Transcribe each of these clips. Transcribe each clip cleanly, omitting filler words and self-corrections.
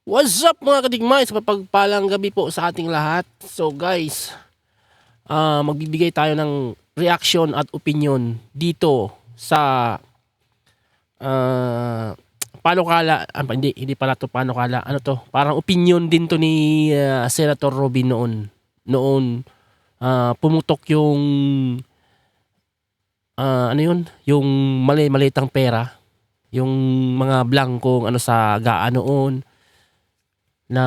What's up mga kadigmay? Sa mapagpalang gabi po sa ating lahat. So guys, magbibigay tayo ng reaction at opinion dito sa panukala. Hindi pala to panukala. Ano to? Parang opinion din to ni Senator Robin noon. Pumutok yung ano yun? Yung malitang pera. Yung mga blankong ano sa GAA noon na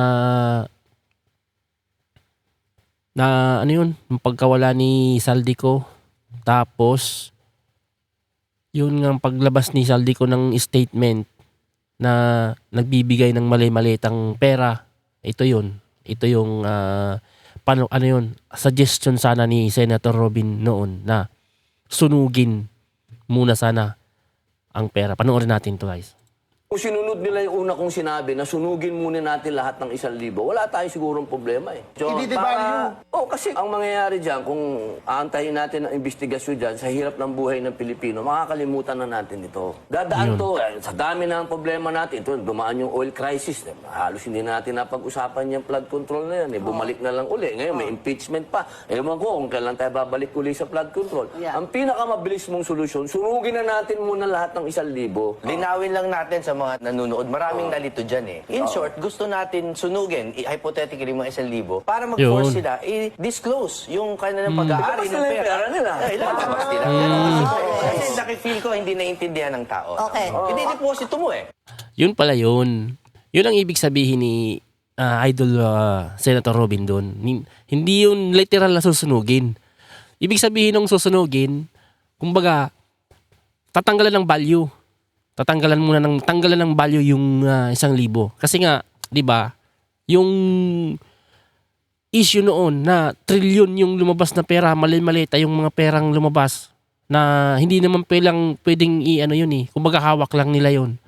ano yun, yung pagkawala ni Saldico. Tapos yun nga paglabas ni Saldico ng statement na nagbibigay ng malitang pera. Ito yung ano yun, suggestion sana ni Senator Robin noon na sunugin muna sana ang pera. Panoorin natin to guys. Kung sinunod nila yung una kong sinabi na sunugin muna natin lahat ng 1,000, wala tayo sigurong problema eh. So, I-devalue. kasi ang mangyayari dyan, kung aantayin natin ang investigasyon dyan sa hirap ng buhay ng Pilipino, makakalimutan na natin ito. Dadaan to, sa dami na ang problema natin. Ito, dumaan yung oil crisis. Halos hindi natin napag-usapan yung flood control na yan. Bumalik na lang uli. Ngayon, may impeachment pa. Ewan ko kung kailan tayo babalik uli sa flood control. Yeah. Ang pinakamabilis mong solusyon, sunugin na natin muna lahat ng 1,000. Linawin lang natin sa mga nanonood. Maraming nalito dyan eh. In short, gusto natin sunugin, hypothetically mga 1,000, para mag-force Yun. sila, i-disclose yung kanilang pag-aari ng Ilabas nila yung pera. pera nila. Ilabas nila. Kasi nakifeel ko hindi naintindihan ng tao. Okay. Hindi-deposito mo eh. Yun pala yun. Yun ang ibig sabihin ni Idol Senator Robin doon. Hindi yun literal na susunugin. Ibig sabihin ng susunugin, kumbaga, tatanggalan ng value. Tanggalan ng value yung 1,000. Kasi nga, 'di ba? Yung issue noon na trilyon yung lumabas na pera, mali-malita yung mga perang lumabas na hindi naman pwedeng i-ano yun eh. Kumbaga hawak lang nila yun.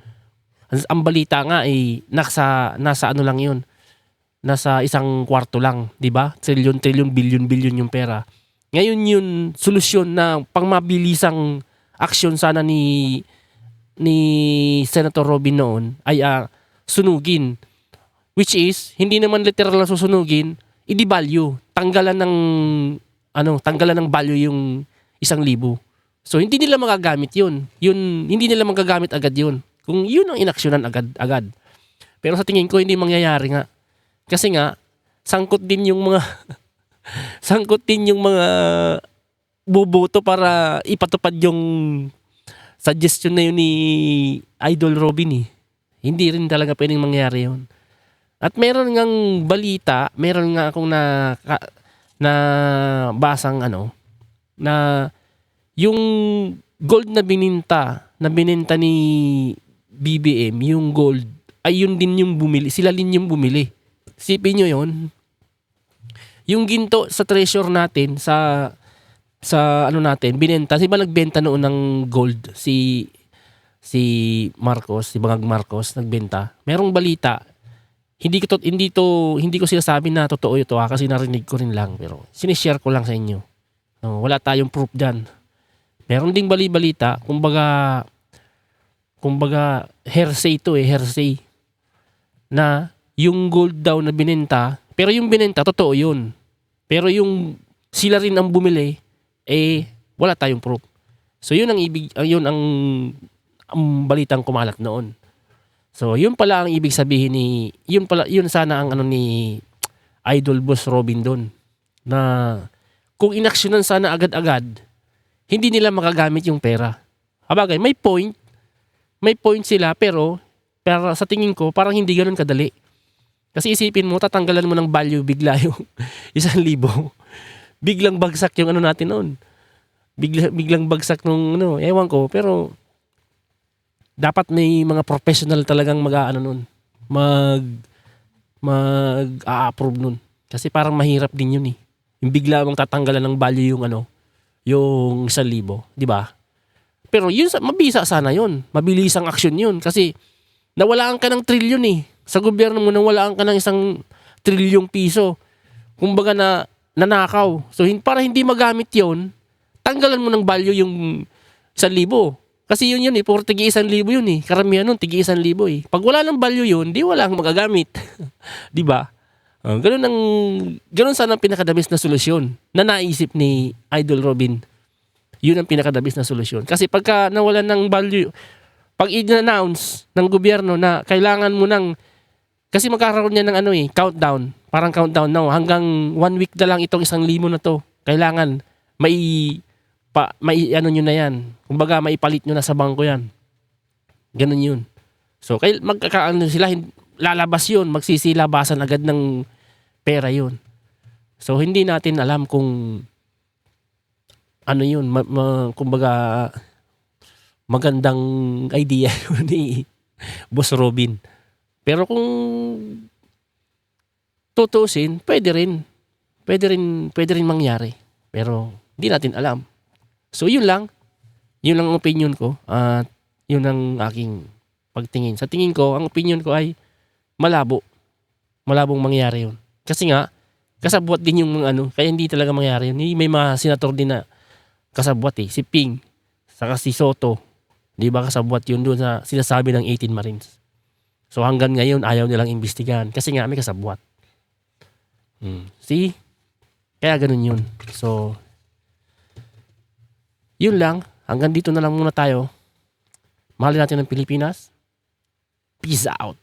Ang balita nga eh nasa ano lang yun. Nasa isang kwarto lang, 'di ba? Trilyon, bilyon yung pera. Ngayon yun solusyon na pangmabilisang aksyon sana ni Senator Robin noon ay sunugin, which is hindi naman literal na susunugin, i-devalue, tanggalan ng value yung 1,000. So hindi nila magagamit yun hindi nila magagamit agad yun kung yun ang inaksyonan agad. Pero sa tingin ko hindi mangyayari nga kasi nga sangkot din yung mga boboto para ipatupad yung suggestion na yun ni Idol Robin eh. Hindi rin talaga pwedeng mangyari yun. At meron ngang balita, meron nga akong na basang na yung gold na bininta ni BBM, yung gold, ay yun din yung bumili. Sila din yung bumili. Sipin nyo yun. Yung ginto sa treasure natin, sa natin, binenta. Di ba nagbenta noon ng gold si Marcos, si Bangag Marcos nagbenta. Merong balita. Hindi ko sinasabi na totoo ito kasi narinig ko rin lang pero sinishare ko lang sa inyo. No, wala tayong proof diyan. Meron ding balita, kumbaga hearsay to hearsay. Na yung gold daw na binenta, pero yung binenta totoo yun. Pero yung sila rin ang bumili wala tayong proof. So yun ang balitang kumalat noon. So yun pala ang ibig sabihin yun sana ang ni Idol Boss Robin doon. Na kung inaksyonan sana agad-agad, hindi nila makagamit yung pera. Habagay, may point sila pero sa tingin ko parang hindi ganoon kadali. Kasi isipin mo, tatanggalan mo ng value bigla yung 1,000. Biglang bagsak yung natin noon. Biglang bagsak nung ewan ko, pero dapat may mga professional talagang mag-a-approve nun. Kasi parang mahirap din yun eh. Yung bigla mong tatanggalan ng value yung 1,000, di ba? Pero yun, mabisa sana yun. Mabilis ang aksyon yun. Kasi nawalaan ka ng trilyon eh. Sa gobyerno mo, nawalaan ka ng 1,000,000,000 piso. Kumbaga nanakaw. So para hindi magamit yon, tanggalan mo ng value yung 1,000. Kasi yun eh, puro tigi 1,000 yun eh. Karamihan nun, tigi 1,000 eh. Pag wala ng value yun, di wala kang magagamit. Di ba? Ganun sana ang pinakadabis na solusyon na naisip ni Idol Robin. Yun ang pinakadabis na solusyon. Kasi pagka nawalan ng value, pag i-announce ng gobyerno na kailangan mo ng, kasi magkakaroon niya ng countdown. Parang countdown na, hanggang 1 week na lang itong 1,000 na to. Kailangan may nyo na yan. Kumbaga, maipalit nyo na sa bangko yan. Ganun yun. So, magkakaano sila, lalabas yun, magsisilabasan agad ng pera yun. So, hindi natin alam kung ano yun, kumbaga, magandang idea yun ni Boss Robin. Pero kung tutusin, pwede rin mangyari. Pero, hindi natin alam. So, yun lang ang opinion ko at yun ang aking pagtingin. Sa tingin ko, ang opinion ko ay malabong mangyari yun. Kasi nga, kasabwat din yung kaya hindi talaga mangyari yun. May mga senator din na kasabwat si Ping, saka si Soto, di ba kasabwat yun doon sa sinasabi ng 18 Marines. So hanggang ngayon, ayaw nilang imbestigahan kasi nga may kasabwat. See? Kaya ganun yun. So, yun lang. Hanggang dito na lang muna tayo. Mahalin natin ang Pilipinas. Peace out.